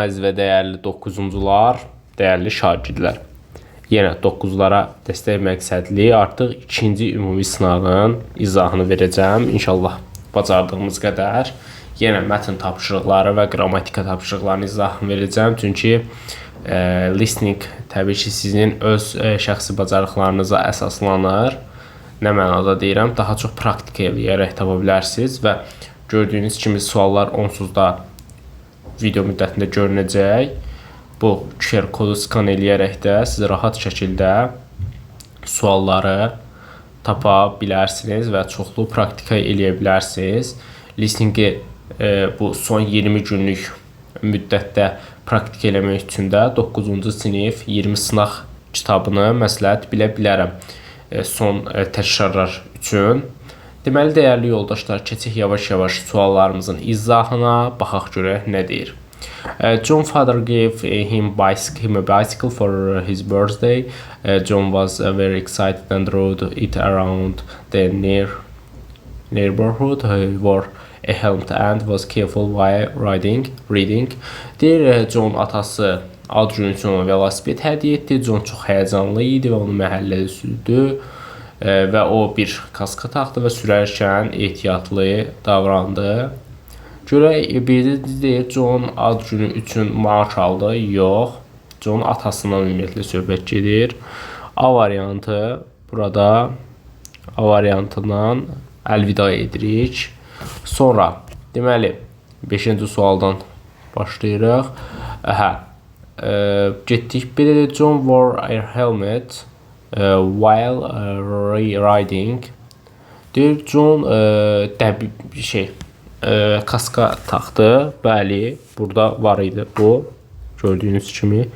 Əziz və dəyərli 9-cular, dəyərli şagirdlər. Yenə 9-lara dəstək məqsədli artıq ikinci ümumi sınağın izahını verəcəm. İnşallah bacardığımız qədər. Yenə mətn tapşırıqları və qrammatika tapşırıqlarının izahını verəcəm. Çünki listening təbii ki, sizin öz şəxsi bacarıqlarınıza əsaslanır. Nə mənada deyirəm, daha çox praktika eləyərək tapa bilərsiniz və gördüyünüz kimi suallar onsuz da video müddətində görünəcək. Bu QR kodu skan eləyərək də siz rahat şəkildə sualları tapa bilərsiniz və çoxlu praktika eləyə bilərsiniz. Listeningi bu son 20 günlük müddətdə praktika eləmək üçün də 9-cu sinif 20 sınaq kitabını məsləhət bilə bilərəm son təkrarlar üçün. Deməli, dəyərli yoldaşlar, keçək yavaş-yavaş suallarımızın izahına, baxaq görək nə deyir. John's father gave him a bicycle for his birthday. John was very excited and rode it around the neighborhood. He wore a helmet and was careful while reading. Deyir, John atası ad günü üçün ona velosiped hədiyyə etdi. John çox həyəcanlı idi və onu məhəllədə sürdü. Və o bir kaska taxdı və sürərkən ehtiyatlı davrandı. Görək, bir də deyir, John ad günü üçün maaş aldı. Yox, John atasından ümumiyyətlə söhbət gedir. A variantı, burada A variantından əlvida edirik. Sonra, deməli, 5-ci sualdan başlayırıq. Getdik, bir də John wore a helmet while riding. Deyir, John kaska taxdı. Bəli, burada var idi bu. Gördüyünüz kimi.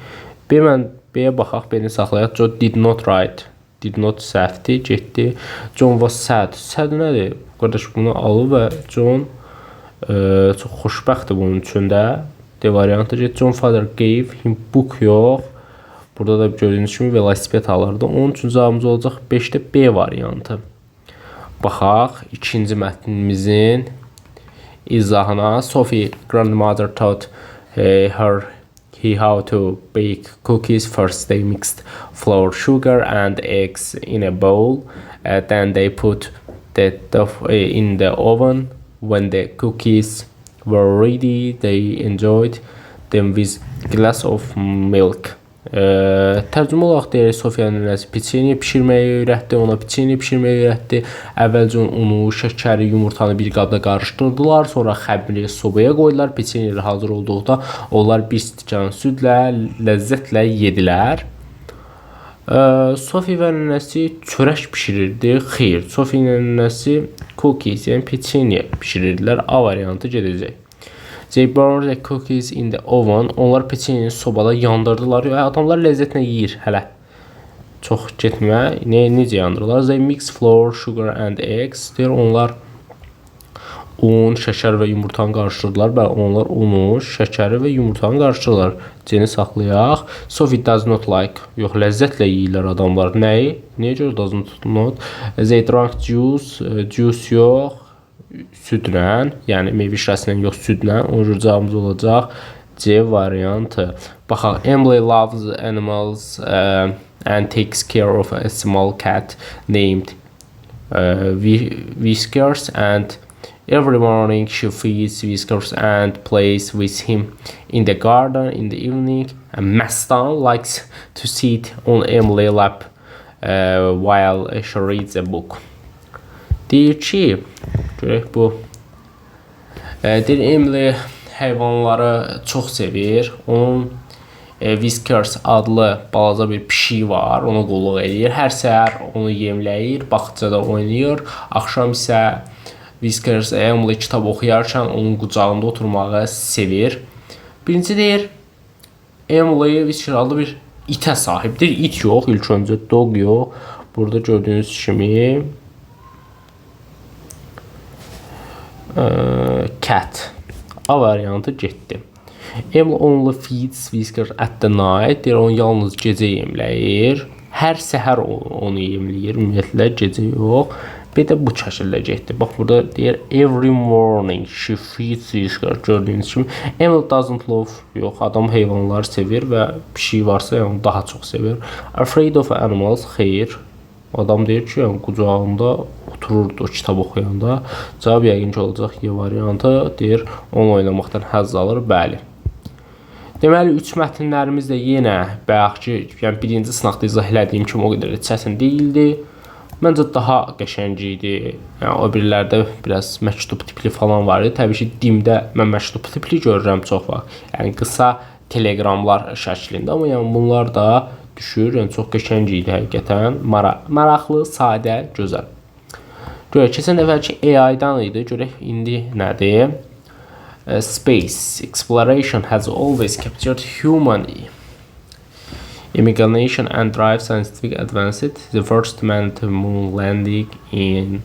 B-yə baxaq, B-ni saxlayaq. John did not ride. Did not səhvdir, getdi. John was sad. Sad nədir? Qardaş, bunu alıb və John çox xoşbəxtdir bunun üçün də. D variantı get. John father gave him book yox. Burada da gördüyünüz kimi velosiped alırdı. Onun üçün cavabımız olacaq 5-də B variantı. Baxaq, ikinci mətnimizin izahına. Sophie grandmother taught her how to bake cookies. First they mixed flour, sugar and eggs in a bowl. Then they put the dough in the oven. When the cookies were ready, they enjoyed them with glass of milk. Tərcümə olaraq deyək, Sofiyanın nənəsi peçeniya pişirməyi öyrətdi, ona peçeniya pişirməyi öyrətdi. Əvvəlcə unu, şəkəri, yumurtanı bir qabda qarışdırdılar, sonra xəmiri sobaya qoydular. Peçeniya hazır olduqda onlar bir stəkan südlə, ləzzətlə yedilər. Sofi və nənəsi çörək pişirirdi. Xeyr, Sofi və nənəsi cookies, yəni peçeniya pişirirdilər. A variantı gedəcək. They burned the cookies in the oven. Onlar peçeniyeni sobada yandırdılar. Adamlar ləzzətlə yeyir hələ. Çox getmə. Necə yandırırlar? They mix flour, sugar and eggs. Deyir, onlar un, şəkər və yumurtanı qarışdırdılar. Bəli, onlar unu, şəkəri və yumurtanı qarışdırırlar. C-ni saxlayaq. Sophie does not like. Yox, ləzzətlə yeyirlər adamlar. Nəyi? Niyə görə does not? They drank juice. Juice yox. Südlə, yəni meyvə şirəsilə yox, südlə. Onun cavabımız olacaq C variantı. Baxaq, Emily loves animals and takes care of a small cat named Whiskers, and every morning she feeds Whiskers and plays with him in the garden in the evening. And Maston likes to sit on Emily's lap while she reads a book. Deyir ki, görək bu. Deyir, Emily heyvanları çox sevir. Onun Whiskers adlı balaca bir pişiyi var. Ona qulluq edir. Hər səhər onu yemləyir, bağçada oynayır. Axşam isə Whiskers Emily kitab oxuyarkən onun qucağında oturmağı sevir. Birinci deyir, Emily Whiskers adlı bir itə sahibdir. İt yox, ilk öncə dog yox. Burada gördüyünüz kimi cat. A variantı getdi. Emily only feeds Whiskers at the night. Deyir, onu yalnız gecə yemləyir. Hər səhər onu yemləyir. Ümumiyyətlə gecə yox. Bir də bu şəkildə getdi. Bax burada deyir every morning she feeds his cat. Gördüyünüz kimi Emil doesn't love. Yox, adam heyvanları sevir və pişiyi varsa yəni daha çox sevir. Afraid of animals. Xeyr. Adam deyir ki, yəni qucağında otururdu kitab oxuyanda. Cavab yəqin ki olacaq Y variantı. Deyir, onu oynamaqdan həzz alır. Bəli. Deməli, 3 mətnlərimiz də yenə bayaqki, yəni birinci sınaqda izah elədiyim kimi o qədər də çətin deyildi. Məncə daha qəşəng idi. Yəni o birilərdə biraz məktub tipli falan var idi. Təbii ki, dimdə mən məktub tipli görürəm çox vaxt. Yəni qısa teleqramlar şəklində, amma yəni bunlar da düşür. Yəni çox qəşəng idi həqiqətən. Maraqlı, sadə, gözəl. Görək, keçən dəfəki AI-dan idi. Görək indi nədir? Space exploration has always captured human imagination and drive scientific advances. The first manned moon landing in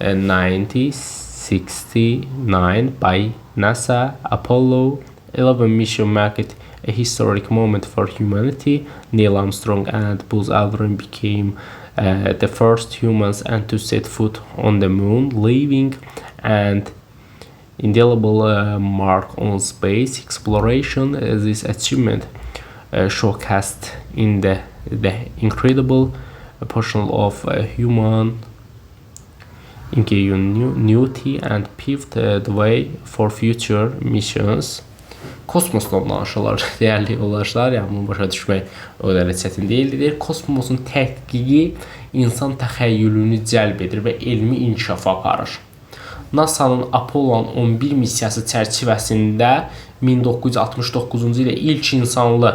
1969 by NASA Apollo 11 mission marked a historic moment for humanity. Neil Armstrong and Buzz Aldrin became the first humans and to set foot on the moon, leaving an indelible mark on space exploration. This achievement showcased in the incredible potential of human ingenuity and paved the way for future missions. Kosmosdan danışırlar, dəyərli yoldaşlar, yəni bunu başa düşmək o qədər çətin deyildir. Kosmosun tədqiqi insan təxəyyülünü cəlb edir və elmi inkişafa aparır. NASA'nın Apollo 11 missiyası çərçivəsində 1969-cu ildə ilk insanlı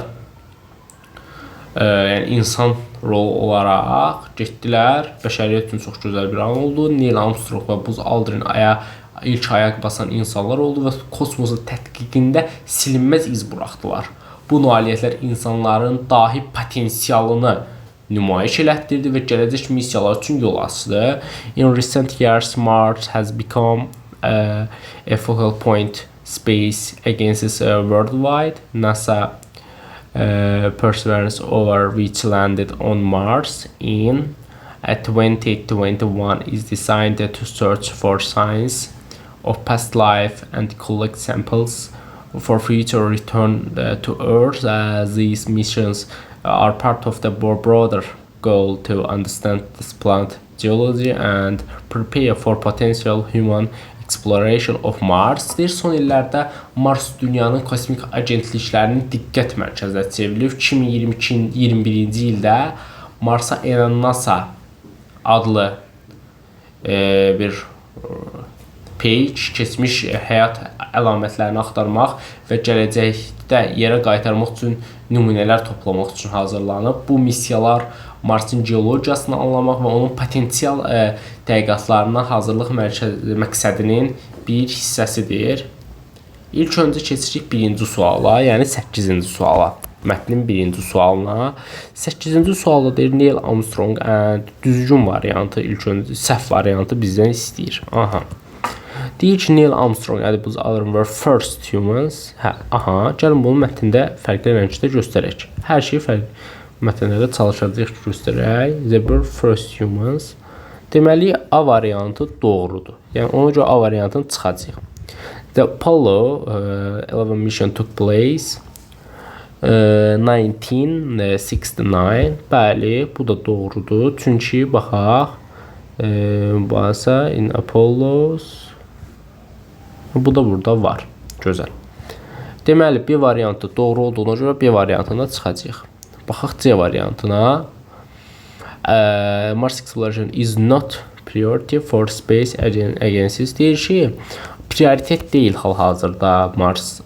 yəni insan rolu olaraq getdilər. Bəşəriyyət üçün çox gözəl bir an oldu. Neil Armstrong və Buzz Aldrin ilk ayaq basan insanlar oldu və kosmosun tədqiqində silinməz iz buraxdılar. Bu nailiyyətlər insanların dahi potensialını nümayiş elətdirdi və gələcək missiyalar üçün yol açdı. In recent years, Mars has become a focal point space agencies worldwide. NASA Perseverance rover which landed on Mars in 2021 is designed to search for signs of past life and collect samples for future return to Earth. These missions are part of the broader goal to understand this planet geology and prepare for potential human exploration of Mars. Son illərdə Mars dünyanın kosmik agentliklərinin diqqət mərkəzinə çevrilib. 2021-ci ildə Marsa enən NASA adlı bir page keçmiş həyat əlamətlərini axtarmaq və gələcəkdə yerə qaytarmaq üçün nümunələr toplamaq üçün hazırlanıb. Bu missiyalar Marsın geologiyasını anlamaq və onun potensial tədqiqatlarına hazırlıq məqsədinin bir hissəsidir. İlk öncə keçirik birinci suala, yəni 8-ci suala. Mətnin birinci sualına. 8-ci sualda deyir Neil Armstrong düzgün variantı, ilk öncə səhv variantı bizdən istəyir. Aha. Deyir ki, Neil Armstrong and Buzz Aldrin were first humans. Aha, gəlin bunu mətndə fərqli rəngdə göstərək. Hər şey fərqli mətnlərdə çalışacağıq göstərək. They were first humans. Deməli, A variantı doğrudur. Yəni, ona görə A variantını çıxacaq. The Apollo 11 mission took place 1969. Bəli, bu da doğrudur. Çünki, baxaq, bu in Apollos. Bu da burada var. Gözəl. Deməli, B variantı doğru olduğuna görə B variantına çıxacaq. Baxaq C variantına. Mars exploration is not priority for space agencies. Deyir ki, prioritet deyil hal-hazırda Mars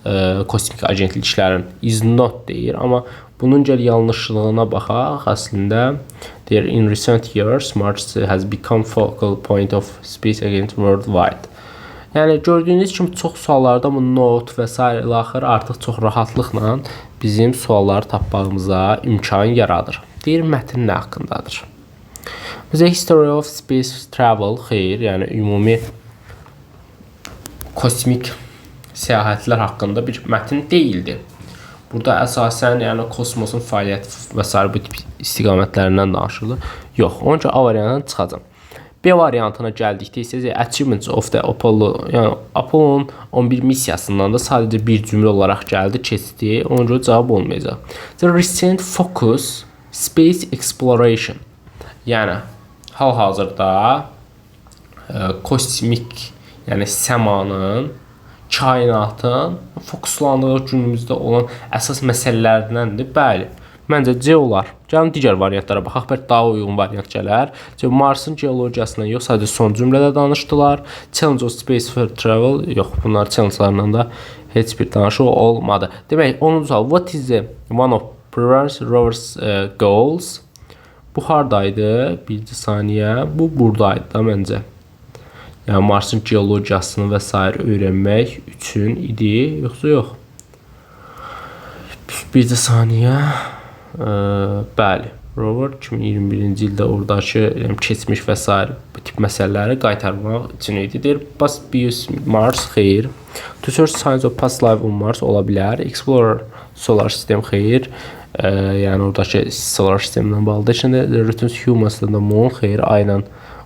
kosmik agentliklərin. Is not deyir, amma bunun yanlışlığına baxaq. Əslində deyir in recent years Mars has become focal point of space agent worldwide. Yəni gördüyünüz kimi çox suallarda bu not və s. ilə axır artıq çox rahatlıqla bizim sualları tapmağımıza imkan yaradır. Deyir mətn nə haqqındadır? The history of space travel, xeyr, yəni ümumi kosmik səyahətlər haqqında bir mətn deyildi. Burada əsasən yəni kosmosun fəaliyyəti və s. bu tip istiqamətlərindən danışılır. Yox, onca A variantından çıxacam. B variantına gəldikdə isə Achievements of the Apollo, yəni Apollon 11 missiyasından da sadəcə bir cümlə olaraq gəldi, keçdi. Ona görə cavab olmayacaq. The recent focus space exploration. Yəni hal-hazırda kosmik, yəni səmanın, kainatın fokuslandığı günümüzdə olan əsas məsələlərindəndir. Bəli. Məncə C olar. Gəlin digər variantlara baxaq. Bəlkə daha uyğun variant gələr. Marsın geologiyasından yox, sadəcə son cümlədə danışdılar. Challenge of space for travel. Yox, bunlar challenge-larından da heç bir danışıq olmadı. Demək, 10-cu sual. What is the one of Perseverance rover's goals? Bu hardaydı? Bir saniyə. Bu buradaydı da məncə. Yəni Marsın geologiyasını və s. öyrənmək üçün idi, yoxsa yox? Bir saniyə. Bəli, rover 2021-ci ildə oradakı keçmiş və s. bu tip məsələləri qaytarmaq üçün idi. Deyir, past Mars, xeyr. To search signs of past life on Mars ola bilər. Explorer solar system, xeyr. Yəni oradakı solar sistemlə bağlıdır. Şimdi returns humans da moon, xeyr. Aynen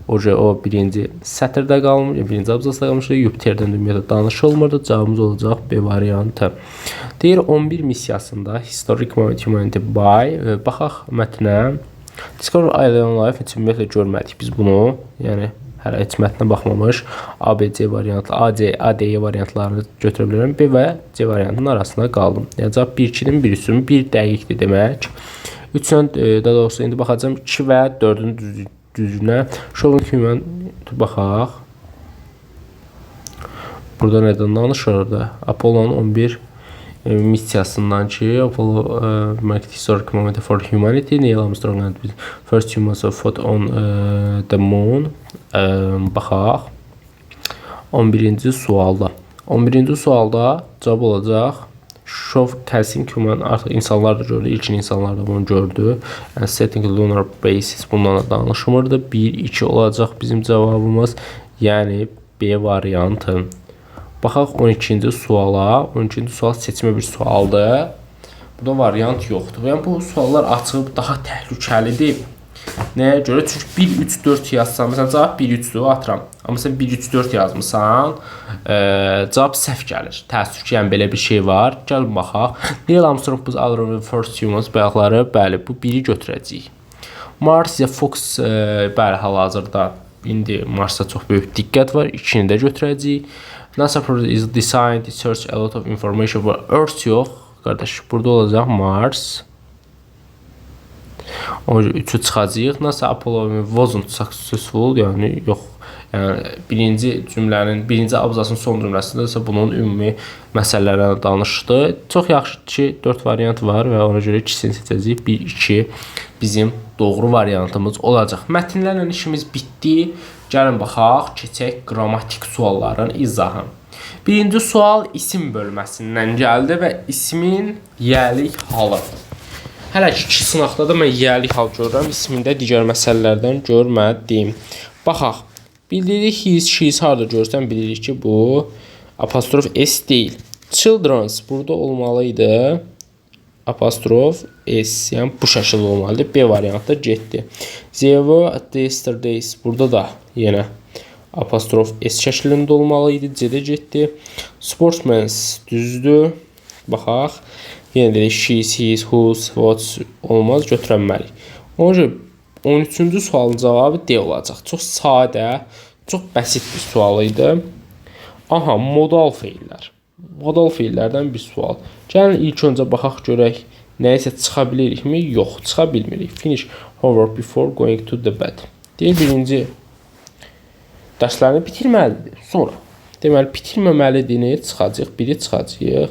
o birinci sətirdə qalmış, birinci abzasda qalmış. Jüpiterdən dünyada danışılmırdı. Cavabımız olacaq B variantı. Deyir 11 missiyasında Historic Humanity by baxaq mətnə. Discover Alien Life üçün ümumiyyətlə görmədik biz bunu. Yəni hələ heç mətnə baxmamış. A, B, C variantı, A, C, A, D variantlarını götürə bilərəm. B və C variantının arasında qaldım. Yəni cavab 1-2-nin bir üstünün 1 dəqiqdir demək. 3-dən daha doğrusu indi baxacağım 2 və 4-ün düzünə. Showing Human baxaq. Burada nədən danışırdı? Apollon 11 missiyasından ki, Apollo marked historic moment for humanity. Neil Armstrong and first humans of foot on the moon. Baxaq. 11-ci sualda. 11-ci sualda cavab olacaq. Show casting human, artıq insanlar da gördü. İlkin insanlar da bunu gördü. And setting lunar basis bundan da danışmırdı. 1-2 olacaq bizim cavabımız. Yəni B variantı. Baxaq 12-ci suala. 12-ci sual seçmə bir sualdır. Burada variant yoxdur. Yəni bu suallar açıb daha təhlükəlidir. Nəyə görə? Çünki 1, 3, 4 yazsan, məsələn cavab 1, 3-dür, atıram. Amma sən 1, 3, 4 yazmısan, cavab səhv gəlir. Təəssüf ki, yəni belə bir şey var. Gəlin baxaq. Neil Armstrong was our first humans bayaqları, bəli, bu 1-i götürəcəyik. Mars ya Fox, bəli, hal-hazırda indi Marsda çox böyük diqqət var. 2-ni də götürəcəyik. NASA is designed to search a lot of information for Earth yox. Qardaş, burada olacaq Mars. O 3-ü çıxacağıq. NASA Apollo wasn't successful, yəni yox. Yəni birinci cümlənin, birinci abzasın son cümləsində isə bunun ümumi məsələlərdən danışdı. Çox yaxşı ki, 4 variant var və ona görə ikisini seçəcəyik. 1, 2 bizim doğru variantımız olacaq. Mətnlərlə işimiz bitdi. Gəlin baxaq, keçək qrammatik sualların izahı. Birinci sual isim bölməsindən gəldi və ismin yəlik halı. Hələ ki, 2 sınaqda da mən yəlik hal görürəm, ismində digər məsələlərdən görmədim. Baxaq, bildirik his, she's harada görürsən, bilirik ki, bu apostrof S deyil. Children's burada olmalıydı. Apostrof S, yəni bu şəkildə olmalıdır. B variantı getdi. They were at the yesterdays. Burada da yenə apostrof S şəklində olmalıydı. C-də getdi. Sportsman's düzdür. Baxaq. Yenə dedik she's, his, whose, what's olmaz, götürənməliyik. Ona görə 13-cü sualın cavabı D olacaq. Çox sadə, çox bəsit bir sual idi. Aha, modal feillər. Modal feillərdən bir sual. Gəlin ilk öncə baxaq görək, nəyisə çıxa bilirikmi? Yox, çıxa bilmirik. Finish homework before going to the bed. Deyir, birinci dərslərini bitirməlidir. Sonra, deməli, bitirməməlidir, çıxacaq, biri çıxacaq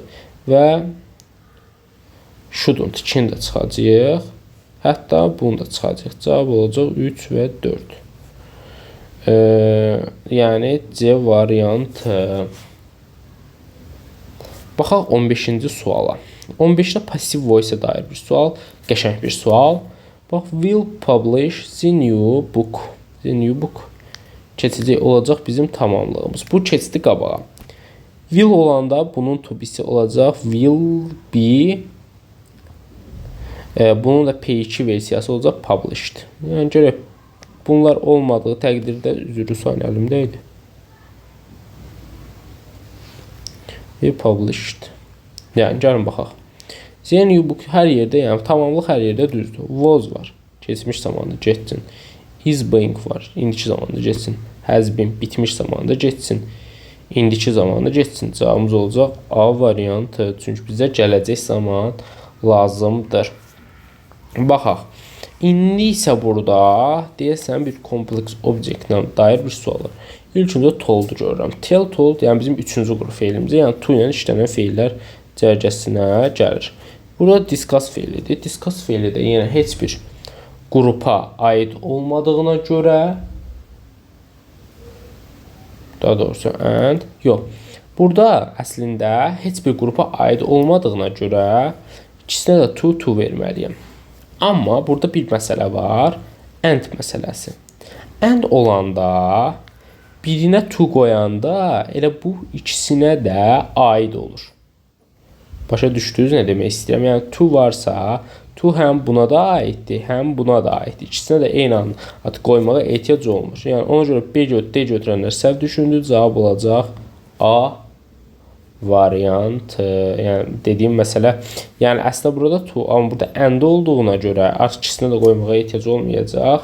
və shouldn't, ikini də çıxacaq. Hətta bunu da çıxacaq. Cavab olacaq 3 və 4. Yəni C variantı. Baxaq 15-ci suala. 15-də passive voice-ə dair bir sual, qəşəng bir sual. Bax, will publish the new book. The new book. Keçəcək olacaq bizim tamamlığımız. Bu keçdi qabağa. Will olanda bunun to be-si olacaq. Will be. Bunun da P2 versiyası olacaq published. Yəni görək Bunlar olmadığı təqdirdə üzrü sayın əlimdə idi. Published. Yəni gəlin baxaq. Then you book hər yerdə, yəni tamamlıq hər yerdə düzdür. Was var. Keçmiş zamanda getsin. Is being var. İndiki zamanda getsin. Has been bitmiş zamanda getsin. İndiki zamanda getsin. Cavabımız olacaq A variantı. Çünki bizə gələcək zaman lazımdır. Baxaq. İndi isə burada deyəsən bir complex object-lə dair bir sual var. İlk öncə told görürəm. Tell told, yəni bizim üçüncü qrup feilimizə, yəni to ilə işlənən feillər cərgəsinə gəlir. Burada discuss feilidir. Discuss feili də yenə heç bir qrupa aid olmadığına görə, daha doğrusu and, yox. Burada əslində heç bir qrupa aid olmadığına görə ikisinə də to verməliyəm. Amma burada bir məsələ var, and məsələsi. And olanda, birinə to qoyanda elə bu ikisinə də aid olur. Başa düşdünüz nə demək istəyirəm? Yəni to varsa, to həm buna da aiddir, həm buna da aiddir. İkisinə də eyni ad qoymağa ehtiyac olmur. Yəni ona görə B D götürənlər səhv düşündü. Cavab olacaq A variantı. Yəni dediyim məsələ, yəni əslində burada to, amma burada and olduğuna görə artıq ikisinə də qoymağa ehtiyac olmayacaq.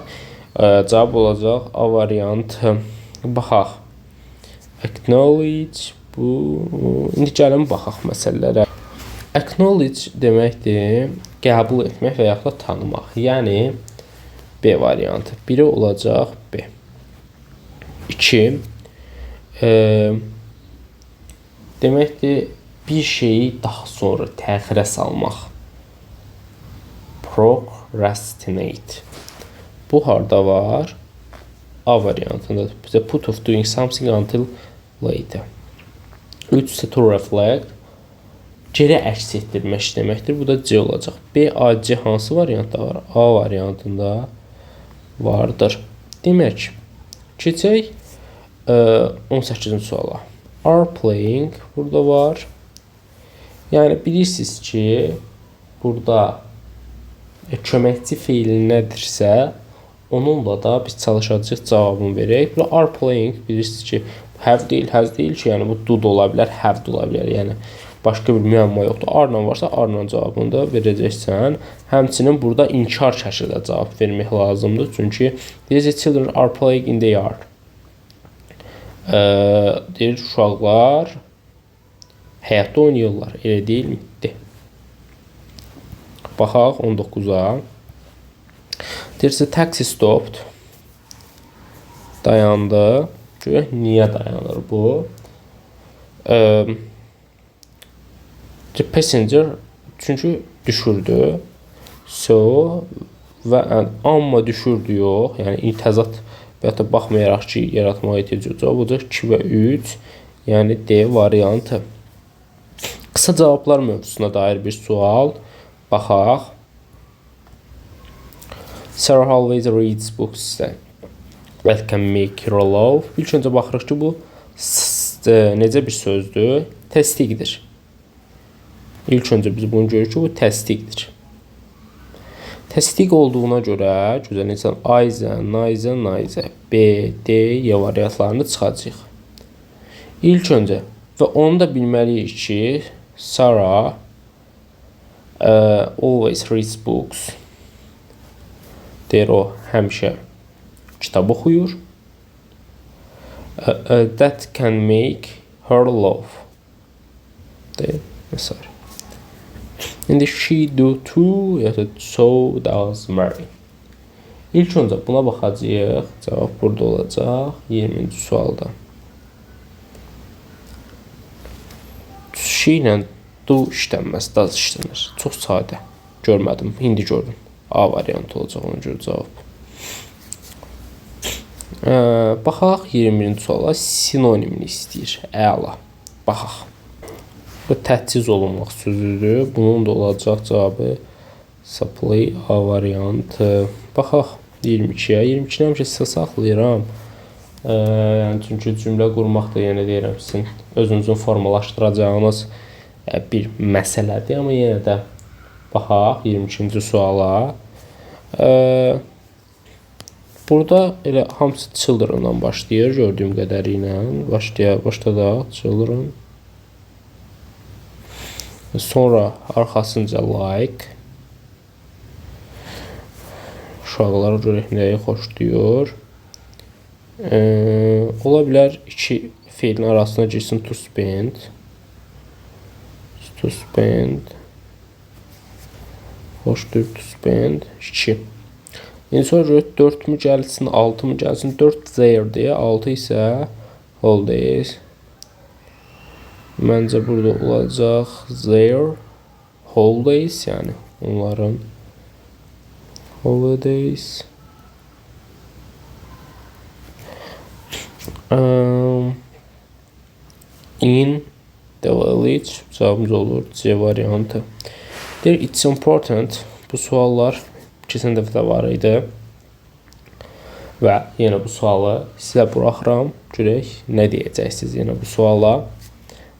Cavab olacaq A variantı. Baxaq. Acknowledge bu. İndi gəlin baxaq məsələlərə. Acknowledge deməkdir qəbul etmək və yaxud da tanımaq. Yəni B variantı. Biri olacaq B. 2 deməkdir bir şeyi daha sonra təxirə salmaq. Procrastinate. Bu harda var? A variantında. Bizə put off doing something until later. 3 isə to reflect. Geri əks etdirmək deməkdir. Bu da C olacaq. B, A, C hansı variantda var? A variantında vardır. Demək, keçək 18-ci suala. Are playing burada var. Yəni bilirsiniz ki, burada köməkçi feili nədirsə, onunla da biz çalışacağıq cavabını verək. Burada are playing bilirsiniz ki, have deyil, has deyil ki, yəni bu do da ola bilər, have da ola bilər. Yəni başqa bir müəmma yoxdur. Are-la varsa are-la cavabını da verəcəksən. Həmçinin burada inkar şəklində cavab vermək lazımdır. Çünki these children are playing in the yard. Deyir, uşaqlar həyatda oynayırlar. Elə deyilmi? Baxaq 19-a. Deyirsə, taxi stopped. Dayandı. Görək, niyə dayanır bu? The passenger, çünki düşürdü. So və amma düşürdü yox. Yəni təzad və ya da baxmayaraq ki, yaratmağa ehtiyac yoxdur. Olacaq 2 və 3. Yəni D variantı. Qısa cavablar mövzusuna dair bir sual. Baxaq. Sarah always reads books that can make her love. İlk öncə baxırıq ki, bu necə bir sözdür? Təsdiqdir. İlk öncə biz bunu görürük ki, bu təsdiqdir. Təsdiq olduğuna görə gözəl insan Ayzə, Nayzə, Nayzə, B, D, Y variantlarını çıxacaq. İlk öncə və onu da bilməliyik ki, Sarah always reads books. Deyir o həmişə kitab oxuyur. That can make her love. Deyir, məsələ. İndi she do too, ya da so does Mary. İlk öncə buna baxacağıq. Cavab burada olacaq. 20-ci sualda. She ilə do işlənməz, does işlənir. Çox sadə. Görmədim, indi gördüm. A variantı olacaq ona görə cavab. Baxaq 21-ci suala. Sinonimini istəyir. Əla. Baxaq. Bu təchiz olunmaq sözüdür. Bunun da olacaq cavabı supply A variantı. Baxaq 22-yə. 22-ni həmişə sizə saxlayıram. Yəni çünki cümlə qurmaq da yenə deyirəm sizin özünüzün formalaşdıracağınız bir məsələdir. Amma yenə də baxaq 22-ci suala. Burada elə hamısı children-dan başlayır gördüyüm qədərilə. Başda children. Sonra arxasınca like. Uşaqlar görək nəyi xoşlayır. Ola bilər iki feilin arasına girsin to spend. To spend. Xoşlayır to spend. 2. Sonra görək 4 mü gəlsin, 6 mı gəlsin. 4 there'dir, 6 isə holidays. Məncə burada olacaq their holidays, yəni onların holidays. In the village cavabımız olur C variantı. It's important. Bu suallar keçən dəfə də var idi. Və yenə bu sualı sizə buraxıram. Görək nə deyəcəksiniz yenə bu suala.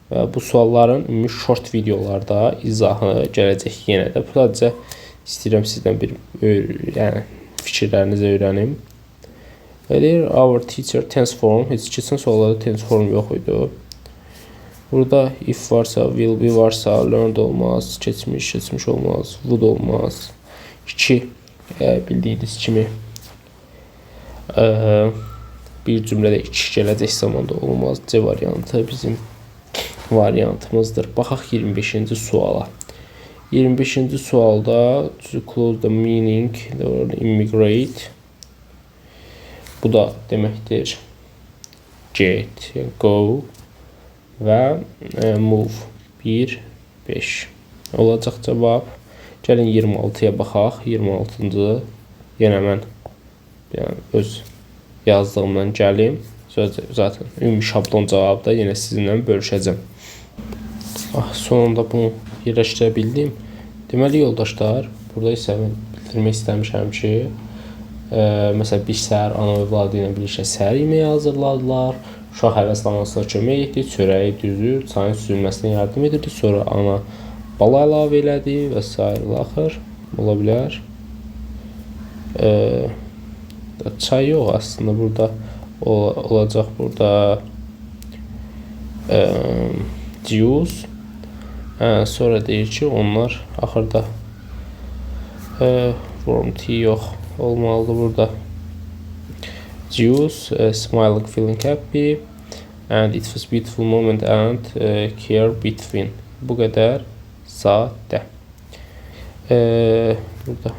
Və bu sualların ümumi short videolarda izahı gələcək yenə də. Bu sadəcə istəyirəm sizdən bir fikirlərinizi öyrənim. Deyir, our teacher tense form. Heç keçən suallarda tense form yox idi. Burada if varsa, will be varsa, learned olmaz, keçmiş olmaz, would olmaz. 2 bildiyiniz kimi bir cümlədə 2 gələcək zamanda olmaz. C variantı bizim variantımızdır. Baxaq 25-ci suala. 25-ci sualda to close the meaning, immigrate. Bu da deməkdir get, go və move. 1, 5 olacaq cavab. Gəlin 26-ya baxaq. 26-cı yenə mən öz yazdığımdan gəlim. Zaten ümumi şablon cavabda yenə sizinlə bölüşəcəm. Sonunda bunu yerləşdirə bildim. Deməli yoldaşlar, burada isə mən bildirmək istəmişəm ki, məsələn bir səhər ana övladı ilə birlikdə səhər yeməyi hazırladılar. Uşaq həvəslanmasına kömək etdi, çörəyi düzür, çayın süzülməsinə yardım edirdi. Sonra ana bala əlavə elədi və s. axır ola bilər. Çay yox aslında burada olacaq burada juice. Sonra deyir ki onlar axırda warm tea yox olmalıdır burada. Juice, smiling, feeling happy, and it was beautiful moment and care between. Bu qədər sadə. Burada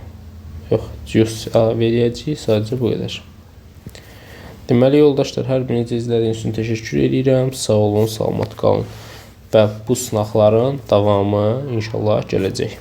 yox, juice əlavə edəcəyik, sadəcə bu qədər. Deməli yoldaşlar, hər birinizə izlədiyiniz üçün təşəkkür edirəm. Sağ olun, salamat qalın. Və bu sınaqların davamı inşallah gələcək.